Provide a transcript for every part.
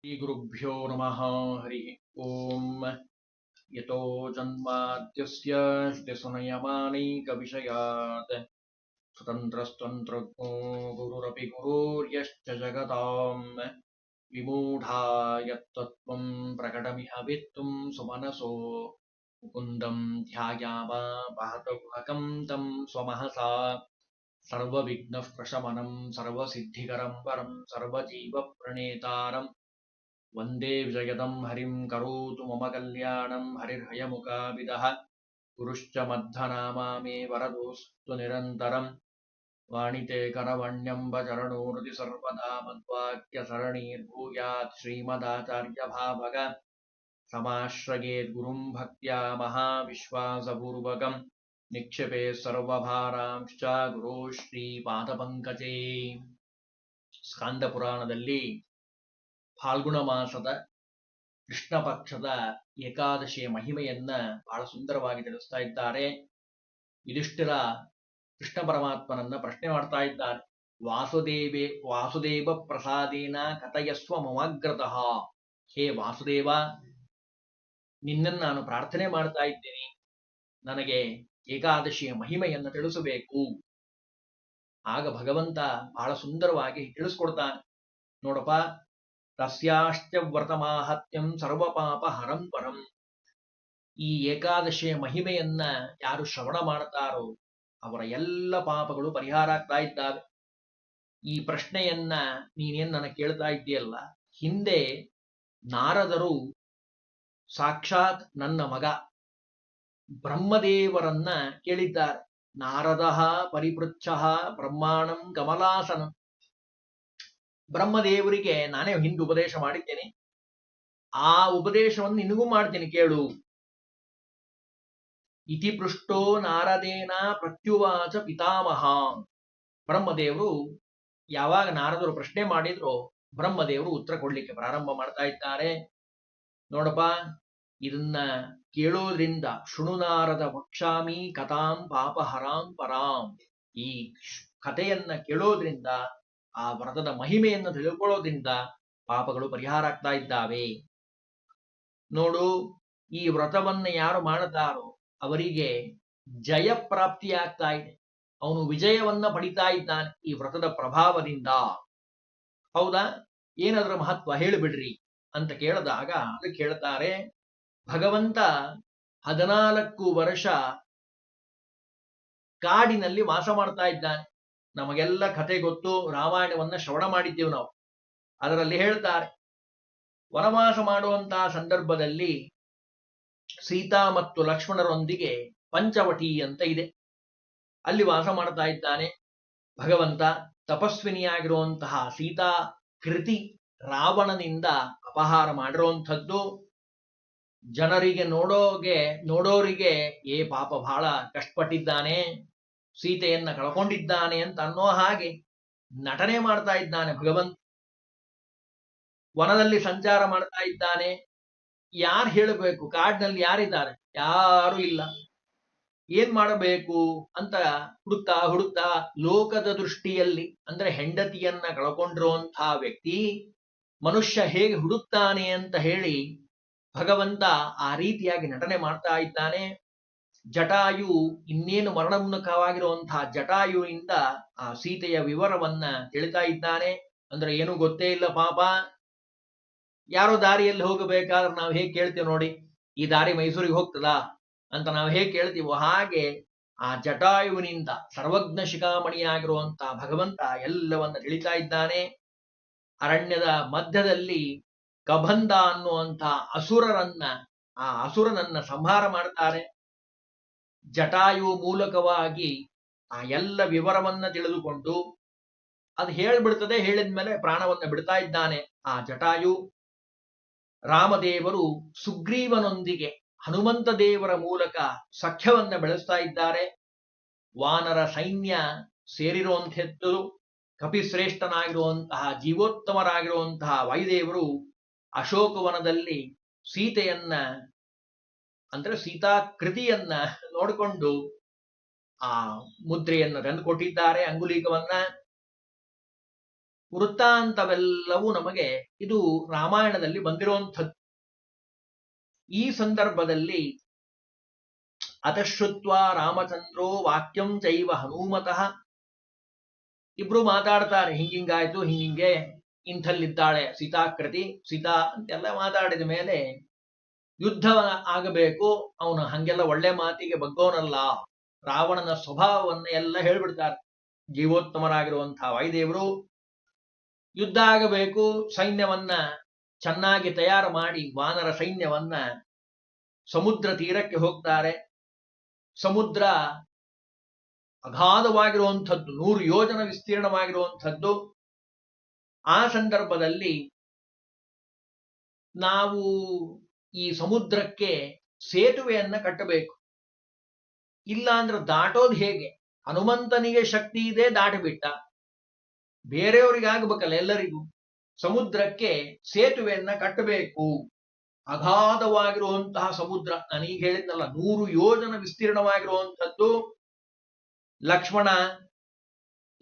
श्रीगुरुभ्यो नमः हरिः ओम् यतो जन्माद्यस्य श्रुतिसुनयमानैकविषयात् स्वतन्त्रस्त्वन्त्रज्ञो गुरुरपि गुरुर्यश्च जगताम् विमूढा यत्तत्त्वं प्रकटमिह वेत्तुं सुमनसो मुकुन्दं ध्यायामापहतगुहकं तं स्वमहसा सर्वविघ्नः प्रशमनं सर्वसिद्धिकरं परं सर्वजीवप्रणेतारम् वन्दे विजयदं हरिं करोतु मम कल्याणं हरिर्हयमुखाभिदः गुरुश्च मद्धनामा मे वरदोऽस्तु निरन्तरं वाणिते करवण्यम्ब चरणोरति सर्वदा मद्वाक्यसरणीर्भूयात् श्रीमदाचार्यभावग समाश्रयेद्गुरुं भक्त्या महाविश्वासपूर्वकं निक्षेपे सर्वभारांश्च गुरो ಶ್ರೀಪಾದಪಂಕಜೇ. ಸ್ಕಾಂದ ಪುರಾಣದಲ್ಲಿ ಫಾಲ್ಗುಣ ಮಾಸದ ಕೃಷ್ಣ ಪಕ್ಷದ ಏಕಾದಶಿಯ ಮಹಿಮೆಯನ್ನ ಬಹಳ ಸುಂದರವಾಗಿ ತಿಳಿಸ್ತಾ ಇದ್ದಾರೆ. ಯುಧಿಷ್ಠಿರ ಕೃಷ್ಣ ಪರಮಾತ್ಮನನ್ನ ಪ್ರಶ್ನೆ ಮಾಡ್ತಾ ಇದ್ದಾರೆ. ವಾಸುದೇವ ಪ್ರಸಾದೇನ ಕಥಯಸ್ವ ಮಮಾಗ್ರತಃ. ಹೇ ವಾಸುದೇವ, ನಿನ್ನನ್ನು ನಾನು ಪ್ರಾರ್ಥನೆ ಮಾಡ್ತಾ ಇದ್ದೀನಿ, ನನಗೆ ಏಕಾದಶಿಯ ಮಹಿಮೆಯನ್ನು ತಿಳಿಸಬೇಕು. ಆಗ ಭಗವಂತ ಬಹಳ ಸುಂದರವಾಗಿ ತಿಳಿಸ್ಕೊಡ್ತಾನೆ. ನೋಡಪ್ಪ, ತಸ್ಯಾಶ್ಚ ವ್ರತಮಾಹತ್ಯಂ ಸರ್ವಪಾಪ ಹರಂ ಪರಂ. ಈ ಏಕಾದಶಿಯ ಮಹಿಮೆಯನ್ನ ಯಾರು ಶ್ರವಣ ಮಾಡ್ತಾರೋ ಅವರ ಎಲ್ಲ ಪಾಪಗಳು ಪರಿಹಾರ ಆಗ್ತಾ ಇದ್ದಾವೆ. ಈ ಪ್ರಶ್ನೆಯನ್ನ ನೀನೇನ್ ನನಗೆ ಕೇಳ್ತಾ ಇದ್ದೀಯಲ್ಲ, ಹಿಂದೆ ನಾರದರು ಸಾಕ್ಷಾತ್ ನನ್ನ ಮಗ ಬ್ರಹ್ಮದೇವರನ್ನ ಕೇಳಿದ್ದಾರೆ. ನಾರದ ಪರಿಪೃಚ್ಛ ಬ್ರಹ್ಮಾಣಂ ಕಮಲಾಸನಂ. ಬ್ರಹ್ಮದೇವರಿಗೆ ನಾನೇ ಹಿಂದೆ ಉಪದೇಶ ಮಾಡಿದ್ದೇನೆ, ಆ ಉಪದೇಶವನ್ನು ನಿನಗೂ ಮಾಡ್ತೀನಿ ಕೇಳು. ಇತಿ ಪೃಷ್ಟೋ ನಾರದೇನ ಪ್ರತ್ಯುವಾಚ ಪಿತಾಮಹ. ಬ್ರಹ್ಮದೇವರು ಯಾವಾಗ ನಾರದರು ಪ್ರಶ್ನೆ ಮಾಡಿದ್ರು, ಬ್ರಹ್ಮದೇವರು ಉತ್ತರ ಕೊಡ್ಲಿಕ್ಕೆ ಪ್ರಾರಂಭ ಮಾಡ್ತಾ ಇದ್ದಾರೆ. ನೋಡಪ್ಪ, ಇದನ್ನ ಕೇಳೋದ್ರಿಂದ ಶೃಣು ನಾರದ ವಕ್ಷಾಮಿ ಕಥಾಂ ಪಾಪಹರಾಂ ಪರಾಂ. ಈ ಕಥೆಯನ್ನ ಕೇಳೋದ್ರಿಂದ, ಆ ವ್ರತದ ಮಹಿಮೆಯನ್ನು ತಿಳ್ಕೊಳ್ಳೋದ್ರಿಂದ ಪಾಪಗಳು ಪರಿಹಾರ ಆಗ್ತಾ ಇದ್ದಾವೆ. ನೋಡು, ಈ ವ್ರತವನ್ನ ಯಾರು ಮಾಡುತ್ತಾರೋ ಅವರಿಗೆ ಜಯ ಪ್ರಾಪ್ತಿಯಾಗ್ತಾ ಇದೆ. ಅವನು ವಿಜಯವನ್ನ ಪಡಿತಾ ಇದ್ದಾನೆ ಈ ವ್ರತದ ಪ್ರಭಾವದಿಂದ. ಹೌದಾ, ಏನದರ ಮಹತ್ವ ಹೇಳಿಬಿಡ್ರಿ ಅಂತ ಕೇಳಿದಾಗ ಅದಕ್ಕೆ ಹೇಳ್ತಾರೆ, ಭಗವಂತ 14 ವರ್ಷ ಕಾಡಿನಲ್ಲಿ ವಾಸ ಮಾಡ್ತಾ ಇದ್ದಾನೆ. ನಮಗೆಲ್ಲ ಕಥೆ ಗೊತ್ತು, ರಾಮಾಯಣವನ್ನ ಶ್ರವಣ ಮಾಡಿದ್ದೇವೆ ನಾವು. ಅದರಲ್ಲಿ ಹೇಳ್ತಾರೆ, ವನವಾಸ ಮಾಡುವಂತಹ ಸಂದರ್ಭದಲ್ಲಿ ಸೀತಾ ಮತ್ತು ಲಕ್ಷ್ಮಣರೊಂದಿಗೆ ಪಂಚವಟಿ ಅಂತ ಇದೆ, ಅಲ್ಲಿ ವಾಸ ಮಾಡ್ತಾ ಇದ್ದಾನೆ ಭಗವಂತ. ತಪಸ್ವಿನಿಯಾಗಿರುವಂತಹ ಸೀತಾ ಕೃತಿ ರಾವಣನಿಂದ ಅಪಹಾರ ಮಾಡಿರುವಂಥದ್ದು. ಜನರಿಗೆ ನೋಡೋರಿಗೆ ಏ ಪಾಪ ಬಹಳ ಕಷ್ಟಪಟ್ಟಿದ್ದಾನೆ, ಸೀತೆಯನ್ನ ಕಳ್ಕೊಂಡಿದ್ದಾನೆ ಅಂತ ಅನ್ನೋ ಹಾಗೆ ನಟನೆ ಮಾಡ್ತಾ ಇದ್ದಾನೆ ಭಗವಂತ. ವನದಲ್ಲಿ ಸಂಚಾರ ಮಾಡ್ತಾ ಇದ್ದಾನೆ. ಯಾರು ಹೇಳಬೇಕು, ಕಾಡಿನಲ್ಲಿ ಯಾರಿದ್ದಾರೆ? ಯಾರು ಇಲ್ಲ. ಏನ್ ಮಾಡಬೇಕು ಅಂತ ಹುಡುಕ್ತಾ ಲೋಕದ ದೃಷ್ಟಿಯಲ್ಲಿ, ಅಂದ್ರೆ ಹೆಂಡತಿಯನ್ನ ಕಳ್ಕೊಂಡಿರುವಂತಹ ವ್ಯಕ್ತಿ ಮನುಷ್ಯ ಹೇಗೆ ಹುಡುಕ್ತಾನೆ ಅಂತ ಹೇಳಿ ಭಗವಂತ ಆ ರೀತಿಯಾಗಿ ನಟನೆ ಮಾಡ್ತಾ ಇದ್ದಾನೆ. ಜಟಾಯು ಇನ್ನೇನು ಮರಣೋನ್ಮುಖವಾಗಿರುವಂತಹ ಜಟಾಯುವಿನಿಂದ ಆ ಸೀತೆಯ ವಿವರವನ್ನ ತಿಳಿತಾ ಇದ್ದಾನೆ. ಅಂದ್ರೆ ಏನು ಗೊತ್ತೇ ಇಲ್ಲ ಪಾಪ. ಯಾರೋ ದಾರಿಯಲ್ಲಿ ಹೋಗಬೇಕಾದ್ರೆ ನಾವು ಹೇಗೆ ಕೇಳ್ತೀವಿ ನೋಡಿ, ಈ ದಾರಿ ಮೈಸೂರಿಗೆ ಹೋಗ್ತದಾ ಅಂತ ನಾವು ಹೇಗೆ ಕೇಳ್ತೀವೋ ಹಾಗೆ ಆ ಜಟಾಯುವಿನಿಂದ ಸರ್ವಜ್ಞ ಶಿಖಾಮಣಿಯಾಗಿರುವಂತಹ ಭಗವಂತ ಎಲ್ಲವನ್ನ ತಿಳಿತಾ ಇದ್ದಾನೆ. ಅರಣ್ಯದ ಮಧ್ಯದಲ್ಲಿ ಕಬಂಧ ಅನ್ನುವಂತಹ ಆ ಅಸುರನನ್ನ ಸಂಹಾರ ಮಾಡ್ತಾರೆ. ಜಟಾಯು ಮೂಲಕವಾಗಿ ಆ ಎಲ್ಲ ವಿವರವನ್ನ ತಿಳಿದುಕೊಂಡು ಅದು ಹೇಳ್ಬಿಡ್ತದೆ. ಹೇಳಿದ್ಮೇಲೆ ಪ್ರಾಣವನ್ನ ಬಿಡ್ತಾ ಇದ್ದಾನೆ ಆ ಜಟಾಯು. ರಾಮದೇವರು ಸುಗ್ರೀವನೊಂದಿಗೆ ಹನುಮಂತ ದೇವರ ಮೂಲಕ ಸಖ್ಯವನ್ನ ಬೆಳೆಸ್ತಾ ಇದ್ದಾರೆ. ವಾನರ ಸೈನ್ಯ ಸೇರಿರುವಂಥದ್ದು. ಕಪಿಶ್ರೇಷ್ಠನಾಗಿರುವಂತಹ ಜೀವೋತ್ತಮರಾಗಿರುವಂತಹ ವಾಯುದೇವರು ಅಶೋಕವನದಲ್ಲಿ ಸೀತೆಯನ್ನ, ಅಂದ್ರೆ ಸೀತಾಕೃತಿಯನ್ನ ನೋಡಿಕೊಂಡು ಆ ಮುದ್ರೆಯನ್ನು ತಂದುಕೊಟ್ಟಿದ್ದಾರೆ, ಅಂಗುಲೀಕವನ್ನ. ವೃತ್ತಾಂತವೆಲ್ಲವೂ ನಮಗೆ ಇದು ರಾಮಾಯಣದಲ್ಲಿ ಬಂದಿರುವಂಥದ್ದು. ಈ ಸಂದರ್ಭದಲ್ಲಿ ಅತಶ್ರುತ್ವ ರಾಮಚಂದ್ರೋ ವಾಕ್ಯಂ ಚೈವ ಹನುಮತಃ, ಇಬ್ರು ಮಾತಾಡ್ತಾರೆ, ಹಿಂಗಾಯ್ತು, ಹಿಂಗೆ ಇಂಥಲ್ಲಿದ್ದಾಳೆ ಸೀತಾಕೃತಿ, ಸೀತಾ ಅಂತೆಲ್ಲ ಮಾತಾಡಿದ ಮೇಲೆ ಯುದ್ಧ ಆಗಬೇಕು, ಅವನು ಹಂಗೆಲ್ಲ ಒಳ್ಳೆ ಮಾತಿಗೆ ಬಗ್ಗೋನಲ್ಲ, ರಾವಣನ ಸ್ವಭಾವವನ್ನ ಎಲ್ಲ ಹೇಳ್ಬಿಡ್ತಾರೆ. ಜೀವೋತ್ತಮರಾಗಿರುವಂತಹ ವಾಯುದೇವರು ಯುದ್ಧ ಆಗಬೇಕು, ಸೈನ್ಯವನ್ನ ಚೆನ್ನಾಗಿ ತಯಾರು ಮಾಡಿ ವಾನರ ಸೈನ್ಯವನ್ನ ಸಮುದ್ರ ತೀರಕ್ಕೆ ಹೋಗ್ತಾರೆ. ಸಮುದ್ರ ಅಗಾಧವಾಗಿರುವಂಥದ್ದು, 100 ಯೋಜನ ವಿಸ್ತೀರ್ಣವಾಗಿರುವಂಥದ್ದು. ಆ ಸಂದರ್ಭದಲ್ಲಿ ನಾವು ಈ ಸಮುದ್ರಕ್ಕೆ ಸೇತುವೆಯನ್ನ ಕಟ್ಟಬೇಕು, ಇಲ್ಲ ಅಂದ್ರೆ ದಾಟೋದು ಹೇಗೆ? ಹನುಮಂತನಿಗೆ ಶಕ್ತಿ ಇದೆ, ದಾಟಿಬಿಟ್ಟ, ಬೇರೆಯವರಿಗಾಗಬೇಕಲ್ಲ ಎಲ್ಲರಿಗೂ. ಸಮುದ್ರಕ್ಕೆ ಸೇತುವೆಯನ್ನ ಕಟ್ಟಬೇಕು. ಅಗಾಧವಾಗಿರುವಂತಹ ಸಮುದ್ರ, ನಾನೀಗ ಹೇಳಿದ್ನಲ್ಲ 100 ಯೋಜನ ವಿಸ್ತೀರ್ಣವಾಗಿರುವಂಥದ್ದು.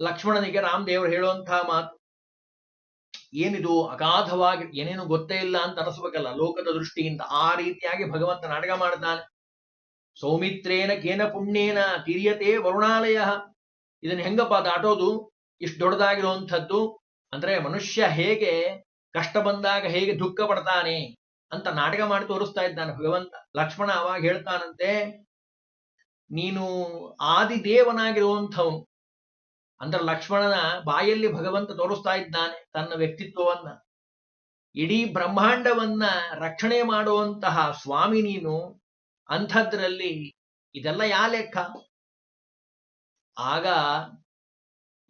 ಲಕ್ಷ್ಮಣನಿಗೆ ರಾಮದೇವರು ಹೇಳುವಂತಹ ಮಾತು ಏನಿದು, ಅಗಾಧವಾಗಿ, ಏನೇನು ಗೊತ್ತೇ ಇಲ್ಲ ಅಂತ ಅನಿಸ್ಬೇಕಲ್ಲ ಲೋಕದ ದೃಷ್ಟಿಯಿಂದ. ಆ ರೀತಿಯಾಗಿ ಭಗವಂತ ನಾಟಕ ಮಾಡ್ತಾನೆ. ಸೌಮಿತ್ರೇನ ಕೇನ ಪುಣ್ಯೇನ ತೀರ್ಯತೆ ವರುಣಾಲಯ. ಇದನ್ನ ಹೆಂಗಪ್ಪ ದಾಟೋದು, ಇಷ್ಟು ದೊಡ್ಡದಾಗಿರುವಂಥದ್ದು ಅಂದ್ರೆ ಮನುಷ್ಯ ಹೇಗೆ ಕಷ್ಟ ಬಂದಾಗ ಹೇಗೆ ದುಃಖ ಪಡ್ತಾನೆ ಅಂತ ನಾಟಕ ಮಾಡಿ ತೋರಿಸ್ತಾ ಇದ್ದಾನೆ ಭಗವಂತ. ಲಕ್ಷ್ಮಣ ಅವಾಗ ಹೇಳ್ತಾನಂತೆ, ನೀನು ಆದಿದೇವನಾಗಿರುವಂಥವನು ಅಂದ್ರೆ ಲಕ್ಷ್ಮಣನ ಬಾಯಲ್ಲಿ ಭಗವಂತ ತೋರಿಸ್ತಾ ಇದ್ದಾನೆ ತನ್ನ ವ್ಯಕ್ತಿತ್ವವನ್ನ. ಇಡೀ ಬ್ರಹ್ಮಾಂಡವನ್ನ ರಕ್ಷಣೆ ಮಾಡುವಂತಹ ಸ್ವಾಮಿ ನೀನು, ಅಂಥದ್ರಲ್ಲಿ ಇದೆಲ್ಲ ಯಾ ಲೆಕ್ಕ? ಆಗ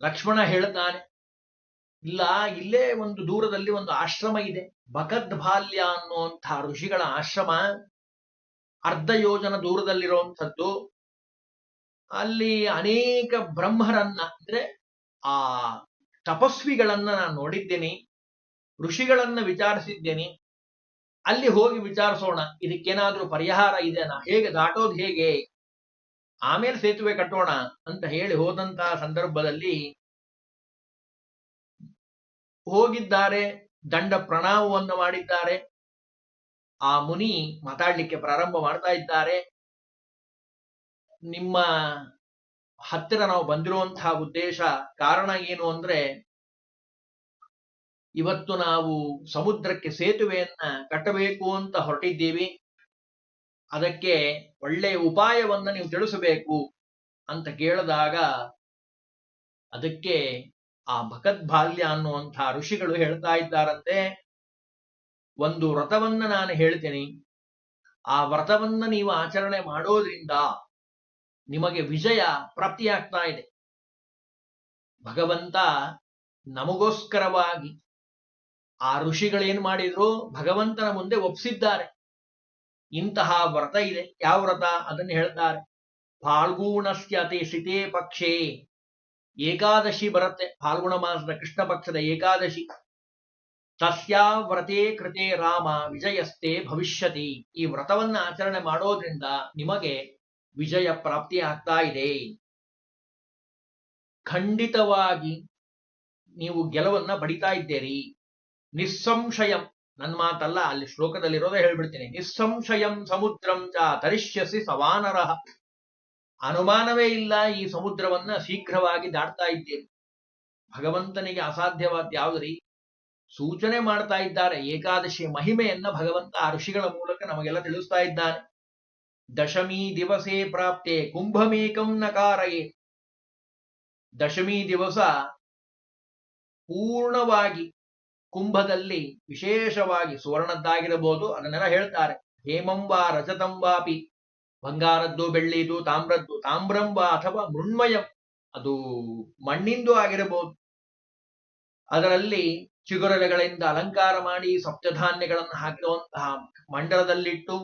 ಲಕ್ಷ್ಮಣ ಹೇಳ್ತಾನೆ, ಇಲ್ಲ, ಇಲ್ಲೇ ಒಂದು ದೂರದಲ್ಲಿ ಒಂದು ಆಶ್ರಮ ಇದೆ, ಬಕದ್ಭಾಲ್ಯ ಅನ್ನುವಂತಹ ಋಷಿಗಳ ಆಶ್ರಮ, ಅರ್ಧ ಯೋಜನ ದೂರದಲ್ಲಿರುವಂಥದ್ದು. ಅಲ್ಲಿ ಅನೇಕ ಬ್ರಹ್ಮರನ್ನ ಅಂದ್ರೆ ಆ ತಪಸ್ವಿಗಳನ್ನ ನಾನು ನೋಡಿದ್ದೇನೆ, ಋಷಿಗಳನ್ನ ವಿಚಾರಿಸಿದ್ದೇನೆ. ಅಲ್ಲಿ ಹೋಗಿ ವಿಚಾರಿಸೋಣ, ಇದಕ್ಕೇನಾದ್ರೂ ಪರಿಹಾರ ಇದೆನಾ, ಹೇಗೆ ದಾಟೋದು ಹೇಗೆ, ಆಮೇಲೆ ಸೇತುವೆ ಕಟ್ಟೋಣ ಅಂತ ಹೇಳಿ ಹೋದಂತಹ ಸಂದರ್ಭದಲ್ಲಿ ಹೋಗಿದ್ದಾರೆ. ದಂಡ ಪ್ರಣಾಮವನ್ನು ಮಾಡಿದ್ದಾರೆ. ಆ ಮುನಿ ಮಾತಾಡ್ಲಿಕ್ಕೆ ಪ್ರಾರಂಭ ಮಾಡ್ತಾ ಇದ್ದಾರೆ. ನಿಮ್ಮ ಹತ್ತಿರ ನಾವು ಬಂದಿರುವಂತಹ ಉದ್ದೇಶ, ಕಾರಣ ಏನು ಅಂದ್ರೆ, ಇವತ್ತು ನಾವು ಸಮುದ್ರಕ್ಕೆ ಸೇತುವೆಯನ್ನ ಕಟ್ಟಬೇಕು ಅಂತ ಹೊರಟಿದ್ದೀವಿ. ಅದಕ್ಕೆ ಒಳ್ಳೆಯ ಉಪಾಯವನ್ನ ನೀವು ತಿಳಿಸಬೇಕು ಅಂತ ಕೇಳಿದಾಗ, ಅದಕ್ಕೆ ಆ ಭಕದ್ಭಾಲ್ಯ ಅನ್ನುವಂತಹ ಋಷಿಗಳು ಹೇಳ್ತಾ ಇದ್ದಾರಂತೆ, ಒಂದು ವ್ರತವನ್ನ ನಾನು ಹೇಳ್ತೀನಿ, ಆ ವ್ರತವನ್ನ ನೀವು ಆಚರಣೆ ಮಾಡೋದ್ರಿಂದ ನಿಮಗೆ ವಿಜಯ ಪ್ರಾಪ್ತಿಯಾಗ್ತಾ ಇದೆ. ಭಗವಂತ ನಮಗೋಸ್ಕರವಾಗಿ ಆ ಋಷಿಗಳೇನ್ ಮಾಡಿದ್ರು, ಭಗವಂತನ ಮುಂದೆ ಒಪ್ಪಿಸಿದ್ದಾರೆ. ಇಂತಹ ವ್ರತ ಇದೆ. ಯಾವ ವ್ರತ ಅದನ್ನು ಹೇಳ್ತಾರೆ. ಫಾಲ್ಗೂಣಸ್ಯ ಅತಿ ಸಿತೇ ಪಕ್ಷೇ ಏಕಾದಶಿ ಬರುತ್ತೆ, ಫಾಲ್ಗುಣ ಮಾಸದ ಕೃಷ್ಣ ಪಕ್ಷದ ಏಕಾದಶಿ. ತಸ್ಯಾ ವ್ರತೇ ಕೃತೆ ರಾಮ ವಿಜಯಸ್ತೆ ಭವಿಷ್ಯತಿ. ಈ ವ್ರತವನ್ನ ಆಚರಣೆ ಮಾಡೋದ್ರಿಂದ ನಿಮಗೆ ವಿಜಯ ಪ್ರಾಪ್ತಿ ಆಗ್ತಾ ಇದೆ. ಖಂಡಿತವಾಗಿ ನೀವು ಗೆಲುವನ್ನ ಪಡಿತಾ ಇದ್ದೀರಿ. ನಿಸ್ಸಂಶಯಂ, ನನ್ನ ಮಾತಲ್ಲ, ಅಲ್ಲಿ ಶ್ಲೋಕದಲ್ಲಿರೋದೇ ಹೇಳ್ಬಿಡ್ತೀನಿ. ನಿಸ್ಸಂಶಯಂ ಸಮುದ್ರಂ ಚ ತರಿಷ್ಯಸಿ ಸವಾನರಃ. ಅನುಮಾನವೇ ಇಲ್ಲ, ಈ ಸಮುದ್ರವನ್ನ ಶೀಘ್ರವಾಗಿ ದಾಟ್ತಾ ಇದ್ದೀರಿ. ಭಗವಂತನಿಗೆ ಅಸಾಧ್ಯವಾದ ಯಾವುದ್ರಿ? ಸೂಚನೆ ಮಾಡ್ತಾ ಇದ್ದಾರೆ. ಏಕಾದಶಿ ಮಹಿಮೆಯನ್ನ ಭಗವಂತ ಆ ಋಷಿಗಳ ಮೂಲಕ ನಮಗೆಲ್ಲ ತಿಳಿಸ್ತಾ ಇದ್ದಾನೆ. ದಶಮಿ ದಿವಸೇ ಪ್ರಾಪ್ತೆ ಕುಂಭಮೇಕಂ ನಕಾರಯೇ. ದಶಮಿ ದಿವಸ ಪೂರ್ಣವಾಗಿ ಕುಂಭದಲ್ಲಿ ವಿಶೇಷವಾಗಿ ಸುವರ್ಣದ್ದಾಗಿರಬಹುದು, ಅದನ್ನೆಲ್ಲ ಹೇಳ್ತಾರೆ. ಹೇಮಂ ವಾ ರಜತಂ ವಾಪಿ, ಬಂಗಾರದ್ದು, ಬೆಳ್ಳಿದು, ತಾಮ್ರದ್ದು, ತಾಮ್ರಂ ವಾ ಅಥವಾ ಮೃಣ್ಮಯಂ, ಅದು ಮಣ್ಣಿಂದು ಆಗಿರಬಹುದು. ಅದರಲ್ಲಿ ಚಿಗುರೆಲೆಗಳಿಂದ ಅಲಂಕಾರ ಮಾಡಿ ಸಪ್ತಧಾನ್ಯಗಳನ್ನು ಹಾಕಿರುವಂತಹ ಮಂಡಲದಲ್ಲಿಟ್ಟು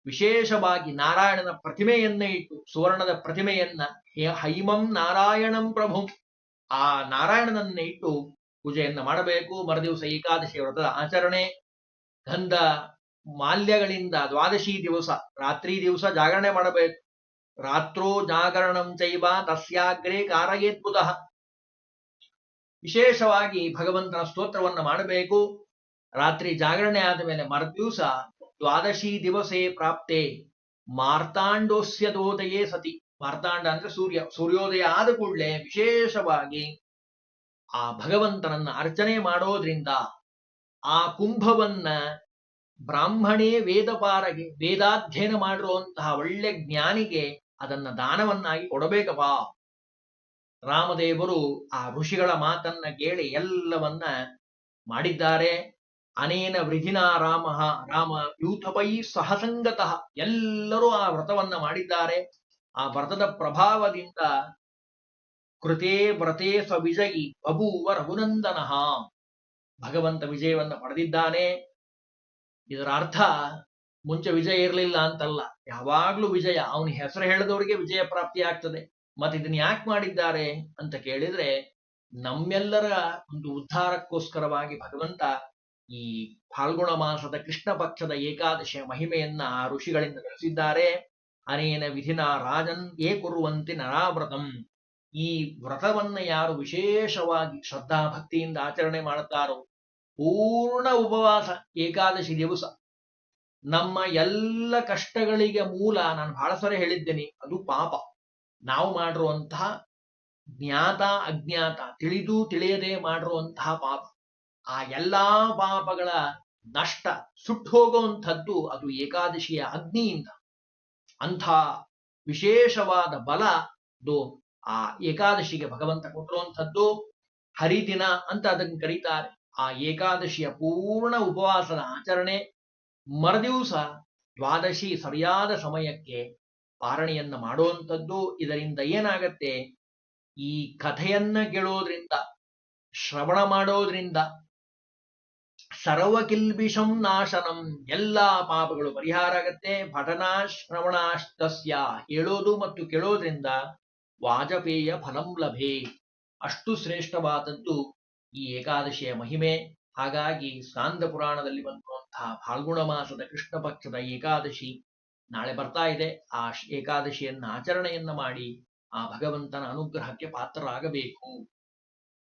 ವಿಶೇಷವಾಗಿ ನಾರಾಯಣನ ಪ್ರತಿಮೆಯನ್ನ ಇಟ್ಟು, ಸುವರ್ಣದ ಪ್ರತಿಮೆಯನ್ನ, ಹೈಮಂ ನಾರಾಯಣಂ ಪ್ರಭುಂ, ಆ ನಾರಾಯಣನನ್ನ ಇಟ್ಟು ಪೂಜೆಯನ್ನ ಮಾಡಬೇಕು. ಮರುದಿವಸ ಏಕಾದಶಿ ವ್ರತದ ಆಚರಣೆ. ಗಂಧ ಮಾಲ್ಯಗಳಿಂದ ದ್ವಾದಶಿ ದಿವಸ ರಾತ್ರಿ ದಿವಸ ಜಾಗರಣೆ ಮಾಡಬೇಕು. ರಾತ್ರೋ ಜಾಗರಣಂ ಚೈವ ತಸ್ಯಾಗ್ರೇ ಕಾರಯೇತ್ ಬುಧಃ. ವಿಶೇಷವಾಗಿ ಭಗವಂತನ ಸ್ತೋತ್ರವನ್ನ ಮಾಡಬೇಕು. ರಾತ್ರಿ ಜಾಗರಣೆ ಆದ ಮೇಲೆ ಮರುದಿವಸ ದ್ವಾದಶಿ ದಿವಸೇ ಪ್ರಾಪ್ತೆ ಮಾರ್ತಾಂಡೋಸ್ಯದೋದಯೇ ಸತಿ. ಮಾರ್ತಾಂಡ ಅಂದ್ರೆ ಸೂರ್ಯೋದಯ ಆದ ಕೂಡಲೇ ವಿಶೇಷವಾಗಿ ಆ ಭಗವಂತನನ್ನ ಅರ್ಚನೆ ಮಾಡೋದ್ರಿಂದ ಆ ಕುಂಭವನ್ನ ಬ್ರಾಹ್ಮಣೇ ವೇದಪಾರಗೆ ವೇದಾಧ್ಯಯನ ಮಾಡಿರುವಂತಹ ಒಳ್ಳೆ ಜ್ಞಾನಿಗೆ ಅದನ್ನ ದಾನವನ್ನಾಗಿ ಕೊಡಬೇಕಪ್ಪ. ರಾಮದೇವರು ಆ ಋಷಿಗಳ ಮಾತನ್ನ ಕೇಳಿ ಎಲ್ಲವನ್ನ ಮಾಡಿದ್ದಾರೆ. ಅನೇನ ವೃಧಿನಾ ರಾಮ ಯೂಥಪೈ ಸಹಸಂಗತಃ ಎಲ್ಲರೂ ಆ ವ್ರತವನ್ನ ಮಾಡಿದ್ದಾರೆ. ಆ ವ್ರತದ ಪ್ರಭಾವದಿಂದ ಕೃತೇ ವ್ರತೇ ಸ್ವವಿಜಯಿ ಬಭೂವ ರಘುನಂದನಃ, ಭಗವಂತ ವಿಜಯವನ್ನ ಪಡೆದಿದ್ದಾನೆ. ಇದರ ಅರ್ಥ ಮುಂಚೆ ವಿಜಯ ಇರಲಿಲ್ಲ ಅಂತಲ್ಲ, ಯಾವಾಗ್ಲೂ ವಿಜಯ. ಅವನ ಹೆಸರು ಹೇಳಿದವರಿಗೆ ವಿಜಯ ಪ್ರಾಪ್ತಿ ಆಗ್ತದೆ. ಮತ್ತೆ ಇದನ್ನ ಯಾಕೆ ಮಾಡಿದ್ದಾರೆ ಅಂತ ಕೇಳಿದ್ರೆ, ನಮ್ಮೆಲ್ಲರ ಒಂದು ಉದ್ಧಾರಕ್ಕೋಸ್ಕರವಾಗಿ ಭಗವಂತ ಈ ಫಾಲ್ಗುಣ ಮಾಸದ ಕೃಷ್ಣ ಪಕ್ಷದ ಏಕಾದಶಿಯ ಮಹಿಮೆಯನ್ನ ಆ ಋಷಿಗಳಿಂದ ತಿಳಿಸಿದ್ದಾರೆ. ಅನೇನ ವಿಧಿನ ರಾಜನ್ ಏಕುರುವಂತೆ ನರಾವ್ರತಂ, ಈ ವ್ರತವನ್ನ ಯಾರು ವಿಶೇಷವಾಗಿ ಶ್ರದ್ಧಾಭಕ್ತಿಯಿಂದ ಆಚರಣೆ ಮಾಡುತ್ತಾರೋ, ಪೂರ್ಣ ಉಪವಾಸ ಏಕಾದಶಿ ದಿವಸ, ನಮ್ಮ ಎಲ್ಲ ಕಷ್ಟಗಳಿಗೆ ಮೂಲ ನಾನು ಬಹಳ ಸರಿ ಹೇಳಿದ್ದೇನೆ, ಅದು ಪಾಪ. ನಾವು ಮಾಡಿರುವಂತಹ ಜ್ಞಾತ ಅಜ್ಞಾತ ತಿಳಿದು ತಿಳಿಯದೆ ಮಾಡಿರುವಂತಹ ಪಾಪ. ಆ ಎಲ್ಲಾ ಪಾಪಗಳ ನಷ್ಟ ಸುಟ್ಟು ಹೋಗುವಂಥದ್ದು ಅದು ಏಕಾದಶಿಯ ಅಗ್ನಿಯಿಂದ. ಅಂಥ ವಿಶೇಷವಾದ ಬಲ ಅದು ಆ ಏಕಾದಶಿಗೆ ಭಗವಂತ ಕೊಟ್ಟಿರುವಂಥದ್ದು. ಹರಿದಿನ ಅಂತ ಅದನ್ನು ಕರೀತಾರೆ. ಆ ಏಕಾದಶಿಯ ಪೂರ್ಣ ಉಪವಾಸದ ಆಚರಣೆ, ಮರುದಿವಸ ದ್ವಾದಶಿ ಸರಿಯಾದ ಸಮಯಕ್ಕೆ ಪಾರಣೆಯನ್ನ ಮಾಡುವಂಥದ್ದು. ಇದರಿಂದ ಏನಾಗತ್ತೆ, ಈ ಕಥೆಯನ್ನ ಕೇಳೋದ್ರಿಂದ, ಶ್ರವಣ ಮಾಡೋದ್ರಿಂದ ಸರ್ವಕಿಲ್ಬಿಷಂ ನಾಶನಂ, ಎಲ್ಲಾ ಪಾಪಗಳು ಪರಿಹಾರ ಆಗತ್ತೆ. ಪಠನ ಶ್ರವಣಾಸ್ತಸ್ಯ, ಹೇಳೋದು ಮತ್ತು ಕೇಳೋದ್ರಿಂದ ವಾಜಪೇಯ ಫಲಂ ಲಭೆ, ಅಷ್ಟು ಶ್ರೇಷ್ಠವಾದದ್ದು ಈ ಏಕಾದಶಿಯ ಮಹಿಮೆ. ಹಾಗಾಗಿ ಸ್ಕಾಂದ ಪುರಾಣದಲ್ಲಿ ಬಂದಿರುವಂತಹ ಫಾಲ್ಗುಣ ಮಾಸದ ಕೃಷ್ಣ ಪಕ್ಷದ ಏಕಾದಶಿ ನಾಳೆ ಬರ್ತಾ ಇದೆ. ಆ ಏಕಾದಶಿಯನ್ನ ಆಚರಣೆಯನ್ನ ಮಾಡಿ ಆ ಭಗವಂತನ ಅನುಗ್ರಹಕ್ಕೆ ಪಾತ್ರರಾಗಬೇಕು.